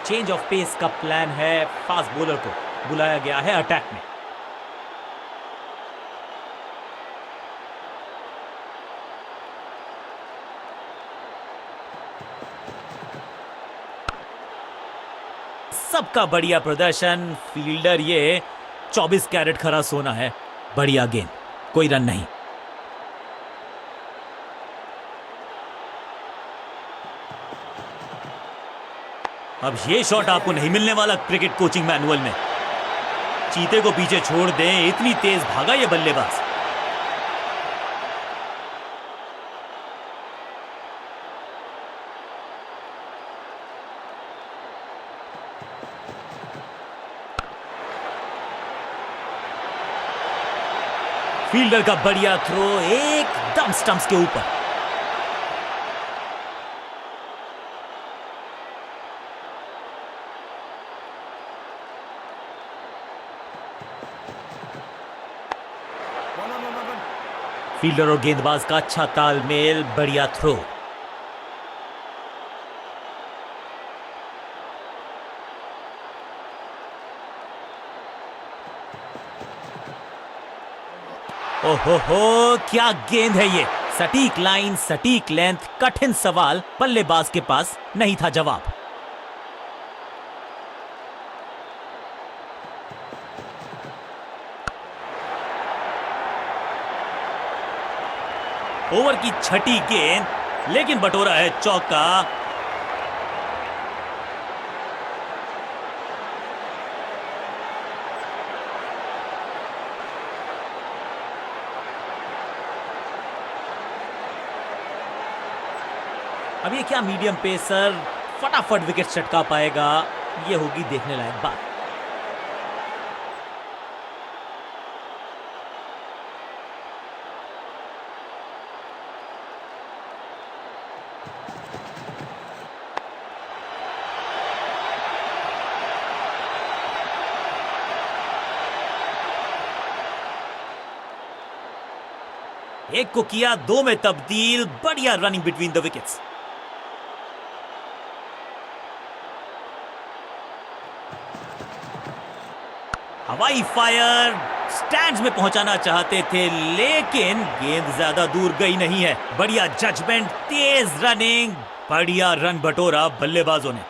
Change of pace का plan है। Fast bowler को बुलाया गया है अटैक में। सबका बढ़िया प्रदर्शन। फील्डर ये 24 कैरेट खरा सोना है। बढ़िया गेंद, कोई रन नहीं। अब ये शॉट आपको नहीं मिलने वाला क्रिकेट कोचिंग मैनुअल में। चीते को पीछे छोड़ दें, इतनी तेज भागा ये बल्लेबाज। फील्डर का बढ़िया थ्रो एकदम स्टंप्स के ऊपर। फील्डर और गेंदबाज का अच्छा तालमेल, बढ़िया थ्रो। ओहो हो, क्या गेंद है ये। सटीक लाइन, सटीक लेंथ, कठिन सवाल। बल्लेबाज के पास नहीं था जवाब। ओवर की छठी गेंद, लेकिन बटोरा है चौका। अब ये क्या मीडियम पेसर फटाफट विकेट चटका पाएगा, ये होगी देखने लायक बात। एक को किया दो में तब्दील। बढ़िया रनिंग बिटवीन द विकेट्स। हवाई फायर, स्टैंड्स में पहुंचाना चाहते थे, लेकिन गेंद ज्यादा दूर गई नहीं है। बढ़िया जजमेंट, तेज रनिंग, बढ़िया रन बटोरा बल्लेबाजों ने।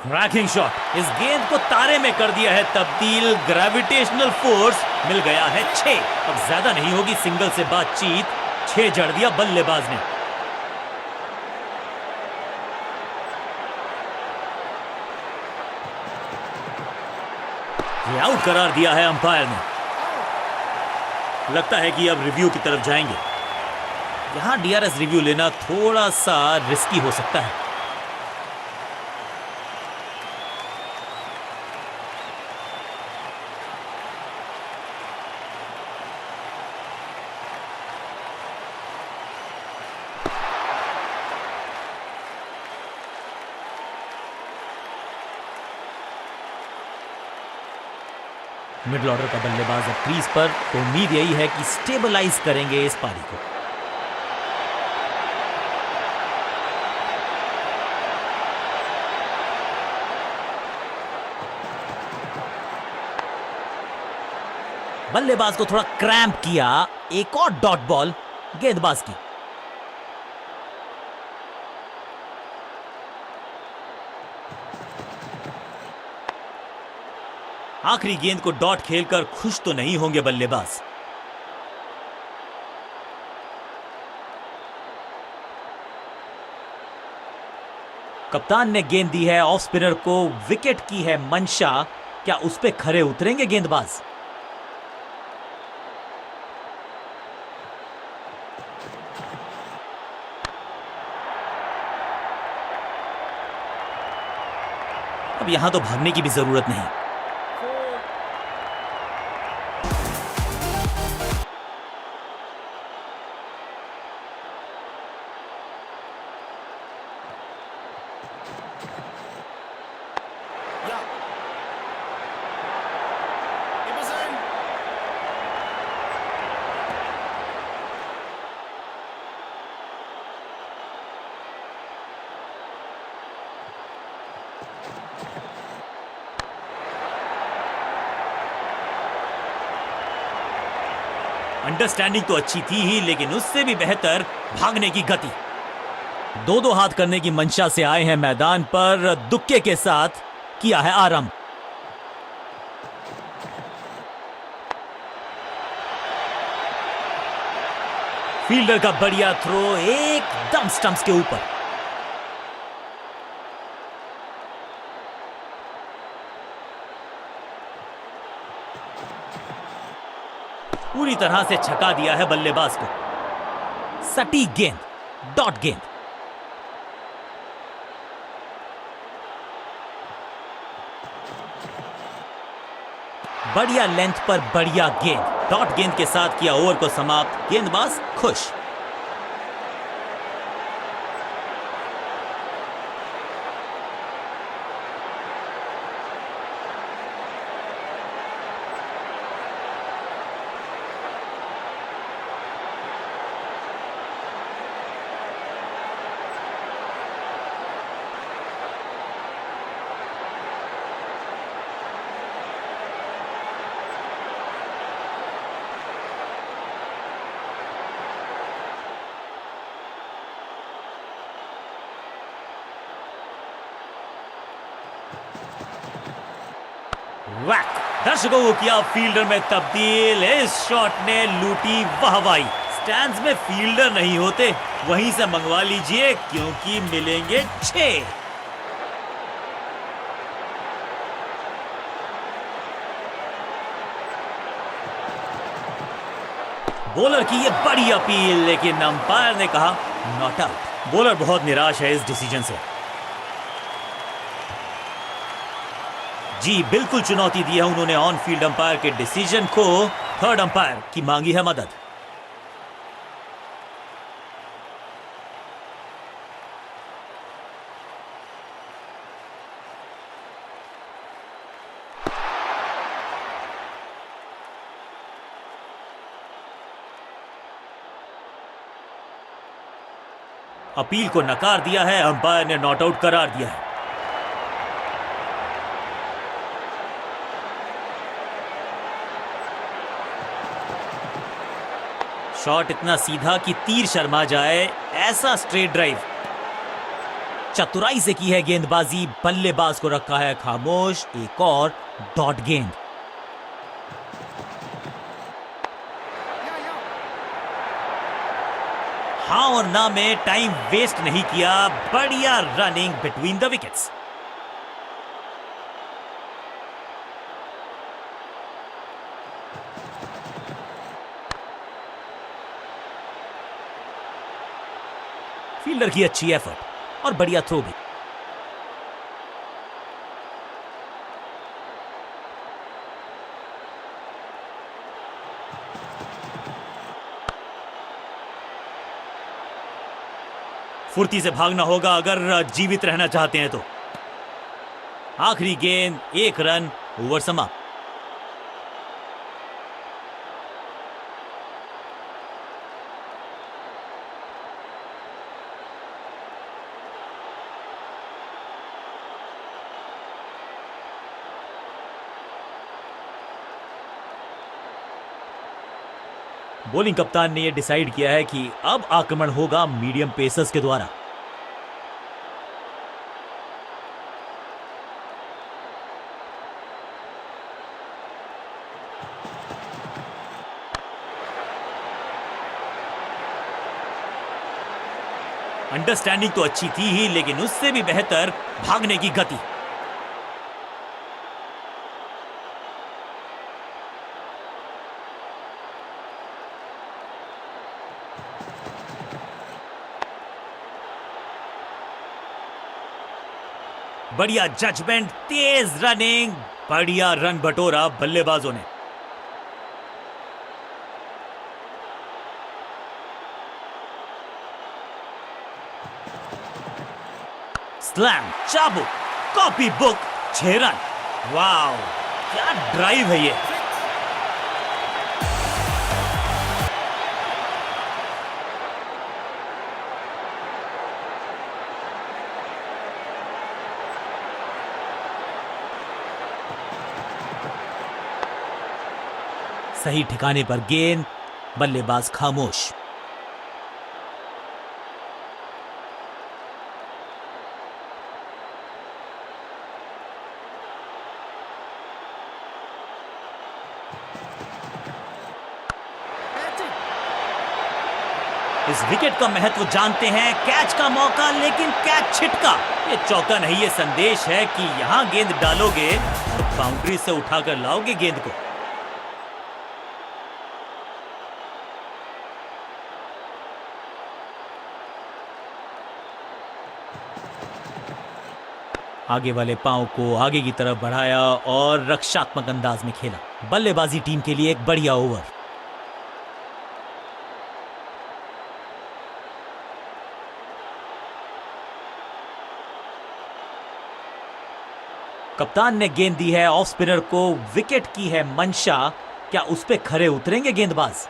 क्रैकिंग शॉट, इस गेंद को तारे में कर दिया है तब्दील। ग्रेविटेशनल फोर्स मिल गया है 6। अब ज्यादा नहीं होगी सिंगल से बातचीत। 6 जड़ दिया बल्लेबाज ने। ये आउट करार दिया है अंपायर ने। लगता है कि अब रिव्यू की तरफ जाएंगे। यहां डीआरएस रिव्यू लेना थोड़ा सा रिस्की हो सकता है। मिडिल ऑर्डर का बल्लेबाज अब क्रीज पर, तो उम्मीद यही है कि स्टेबलाइज करेंगे इस पारी को। बल्लेबाज को थोड़ा क्रैम्प किया। एक और डॉट बॉल गेंदबाज की। आखिरी गेंद को डॉट खेलकर खुश तो नहीं होंगे बल्लेबाज। कप्तान ने गेंद दी है ऑफ स्पिनर को। विकेट की है मंशा, क्या उस पे खरे उतरेंगे गेंदबाज? अब यहां तो भागने की भी जरूरत नहीं। अंडरस्टैंडिंग तो अच्छी थी ही, लेकिन उससे भी बेहतर भागने की गति। दो दो हाथ करने की मंशा से आए हैं मैदान पर, दुक्के के साथ किया है आरंभ। फील्डर का बढ़िया थ्रो एकदम स्टंप्स के ऊपर। पूरी तरह से छका दिया है बल्लेबाज को। सटीक गेंद, डॉट गेंद। बढ़िया लेंथ पर बढ़िया गेंद, डॉट गेंद के साथ किया ओवर को समाप्त। गेंदबाज खुश। वैक, दर्शकों को किया फील्डर में तब्दील। इस शॉट ने लूटी वाहवाही। स्टैंड्स में फील्डर नहीं होते, वहीं से मंगवा लीजिए क्योंकि मिलेंगे 6। बॉलर की ये बड़ी अपील, लेकिन अंपायर ने कहा नॉट आउट। बॉलर बहुत निराश है इस डिसीजन से। जी बिल्कुल चुनौती दी है उन्होंने ऑन फील्ड अंपायर के डिसीजन को। थर्ड अंपायर की मांगी है मदद। अपील को नकार दिया है, अंपायर ने नॉट आउट करार दिया है। शॉट इतना सीधा कि तीर शर्मा जाए, ऐसा स्ट्रेट ड्राइव। चतुराई से की है गेंदबाजी, बल्लेबाज को रखा है खामोश। एक और डॉट गेंद। हाँ और ना में टाइम वेस्ट नहीं किया। बढ़िया running between the wickets. Fielder की अच्छी एफर्ट और बढ़िया थ्रो भी। फुर्ती से भागना होगा अगर जीवित रहना चाहते हैं तो। आखिरी गेंद, 1 रन, ओवर समाप्त। बॉलिंग कप्तान ने यह डिसाइड किया है कि अब आक्रमण होगा मीडियम पेसर्स के द्वारा। अंडरस्टैंडिंग तो अच्छी थी ही, लेकिन उससे भी बेहतर भागने की गति। बढ़िया जजमेंट, तेज रनिंग, बढ़िया रन बटोरा बल्लेबाजों ने। स्लैम, चाबुक, कॉपी बुक, 6 रन। वाओ, क्या ड्राइव है ये। सही ठिकाने पर गेंद, बल्लेबाज खामोश। इस विकेट का महत्व जानते हैं। कैच का मौका, लेकिन कैच छिटका। ये चौका नहीं, ये संदेश है कि यहां गेंद डालोगे तो बाउंड्री से उठाकर लाओगे गेंद को। आगे वाले पांव को आगे की तरफ बढ़ाया और रक्षात्मक अंदाज में खेला। बल्लेबाजी टीम के लिए एक बढ़िया ओवर। कप्तान ने गेंद दी है ऑफ स्पिनर को। विकेट की है मंशा, क्या उस पे खरे उतरेंगे गेंदबाज?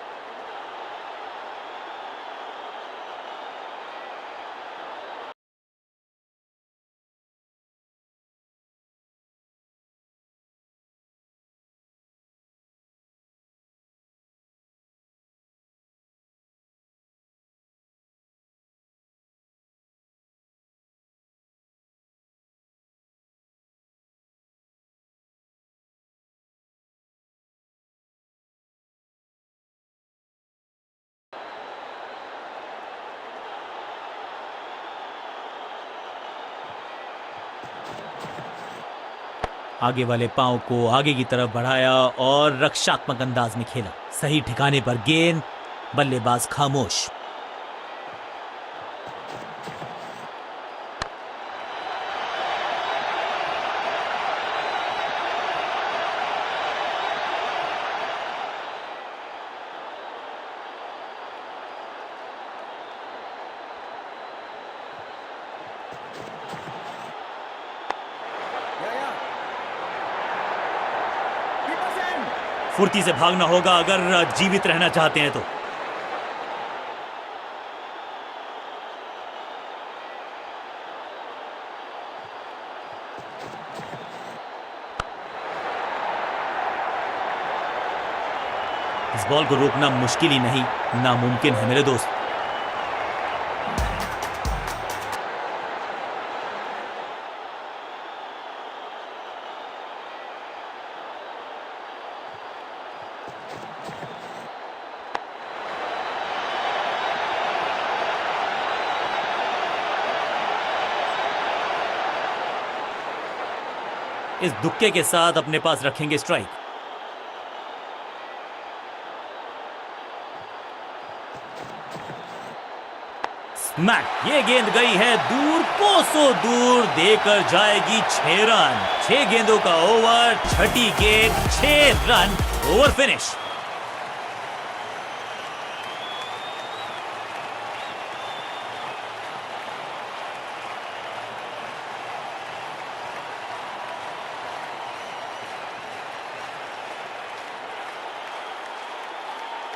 आगे वाले पांव को आगे की तरफ बढ़ाया और रक्षात्मक अंदाज में खेला। सही ठिकाने पर गेंद। बल्लेबाज खामोश। फुर्ती से भागना होगा अगर जीवित रहना चाहते हैं तो। इस बॉल को रोकना मुश्किल ही नहीं, नामुमकिन है मेरे दोस्त। इस दुक्के के साथ अपने पास रखेंगे स्ट्राइक। स्मैक। ये गेंद गई है दूर, कोसों दूर, देकर जाएगी 6 रन। 6 गेंदों का ओवर, छठी गेंद 6 रन, ओवर फिनिश।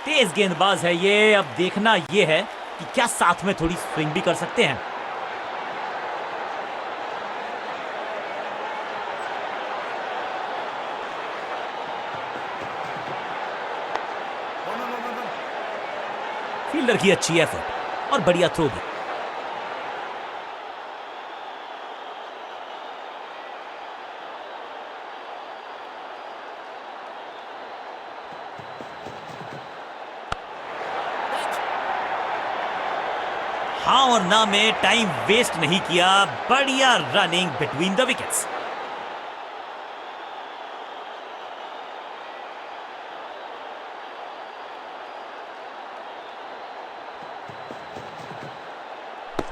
तेज गेंदबाज है ये। अब देखना ये है कि क्या साथ में थोड़ी स्विंग भी कर सकते हैं। फील्डर की अच्छी एफर्ट और बढ़िया थ्रो भी। हाँ और ना में टाइम वेस्ट नहीं किया। बढ़िया running between the wickets.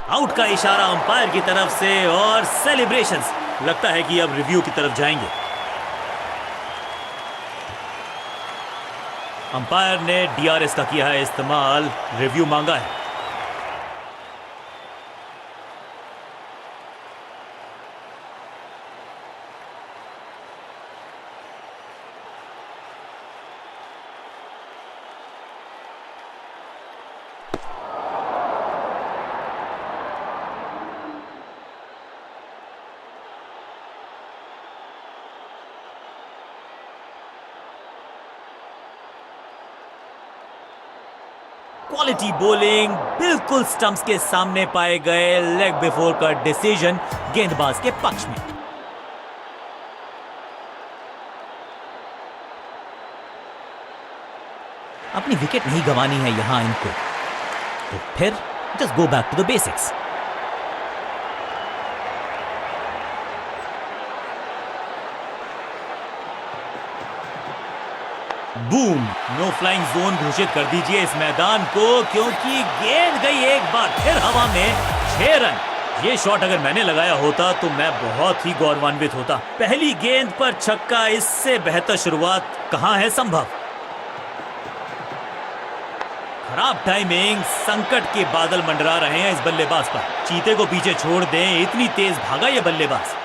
Out का इशारा अंपायर की तरफ से और सेलिब्रेशंस। लगता है कि अब रिव्यू की तरफ जाएंगे। अंपायर ने डीआरएस का किया है इस्तेमाल, रिव्यू मांगा है। क्वालिटी बॉलिंग, बिल्कुल स्टंप्स के सामने पाए गए लेग बिफोर का डिसीजन गेंदबाज के पक्ष में। अपनी विकेट नहीं गंवानी है यहां इनको, तो फिर just go back to the basics. Boom, no flying zone घोषित कर दीजिए इस मैदान को, क्योंकि गेंद गई एक बार फिर हवा में 6 रन। ये शॉट अगर मैंने लगाया होता तो मैं बहुत ही गौरवान्वित होता। पहली गेंद पर छक्का, इससे बेहतर शुरुआत कहां है संभव। खराब टाइमिंग, संकट के बादल मंडरा रहे हैं इस बल्लेबाज पर। चीते को पीछे छोड़ दें, इतनी तेज भागा ये बल्लेबाज।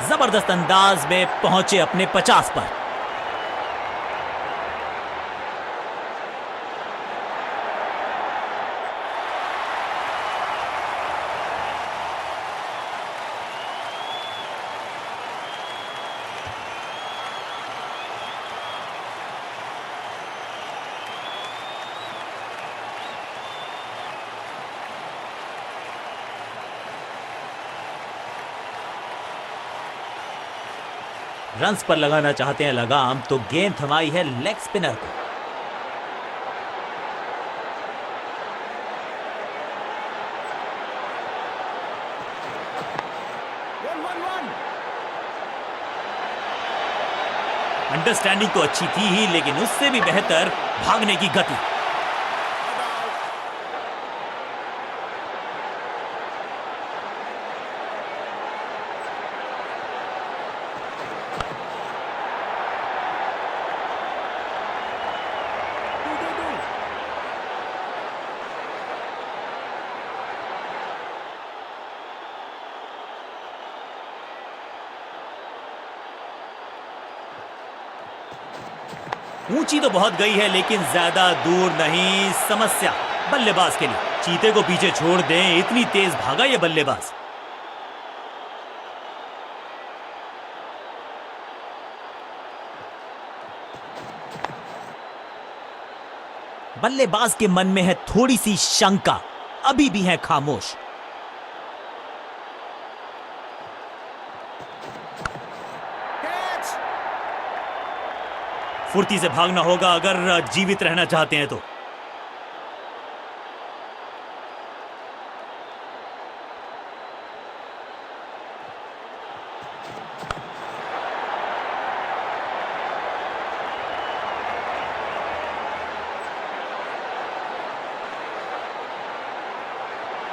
जबरदस्त अंदाज में पहुंचे अपने 50 पर। रन्स पर लगाना चाहते हैं लगाम, तो गेंद थमाई है लेग स्पिनर को। अंडरस्टैंडिंग तो अच्छी थी ही, लेकिन उससे भी बेहतर भागने की गति। ऊंची तो बहुत गई है, लेकिन ज्यादा दूर नहीं। समस्या बल्लेबाज के लिए, चीते को पीछे छोड़ दें, इतनी तेज भागा ये बल्लेबाज। बल्लेबाज के मन में है थोड़ी सी शंका, अभी भी है खामोश। फुर्ती से भागना होगा अगर जीवित रहना चाहते हैं तो।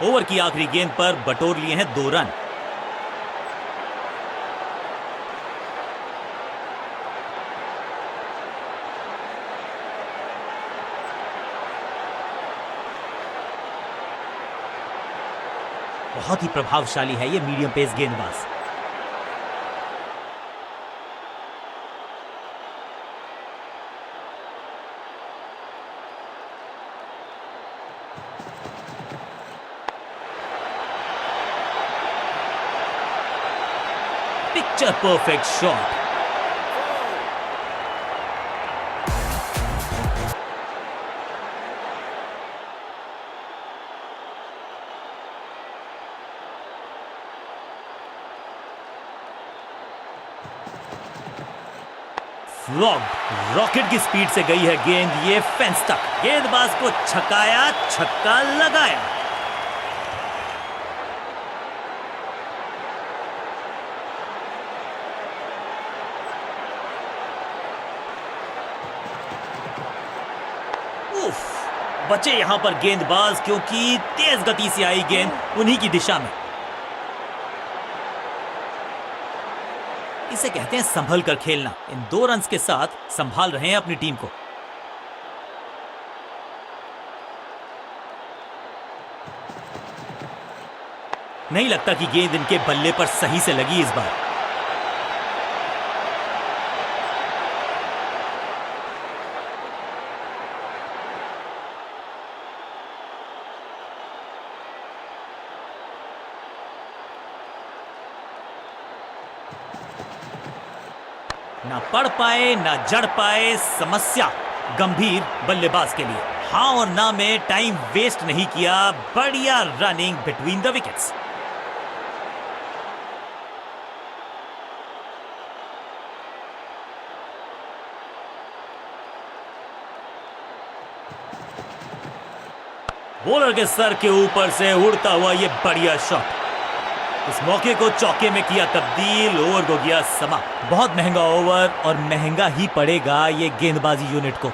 ओवर की आखिरी गेंद पर बटोर लिए हैं 2 रन। बहुत ही प्रभावशाली है ये मीडियम पेस गेंदबाज। Picture perfect shot. Flogged, rocket की स्पीड से गई है गेंद ये फेंस तक। गेंदबाज को छकाया, छक्का लगाया। उफ, बचे यहां पर गेंदबाज, क्योंकि तेज गति से आई गेंद उन्हीं की दिशा में। इसे कहते हैं संभल कर खेलना। इन 2 रन्स के साथ संभाल रहे हैं अपनी टीम को। नहीं लगता कि गेंद इनके बल्ले पर सही से लगी इस बार। ना पढ़ पाए ना जड़ पाए, समस्या गंभीर बल्लेबाज के लिए। हाँ और ना में टाइम वेस्ट नहीं किया, बढ़िया running between the wickets. Bowler के सर के ऊपर से उड़ता हुआ ये बढ़िया शॉट, इस मौके को चौके में किया तब्दील। ओवर को गया समा। बहुत महंगा ओवर और महंगा ही पड़ेगा ये गेंदबाजी यूनिट को।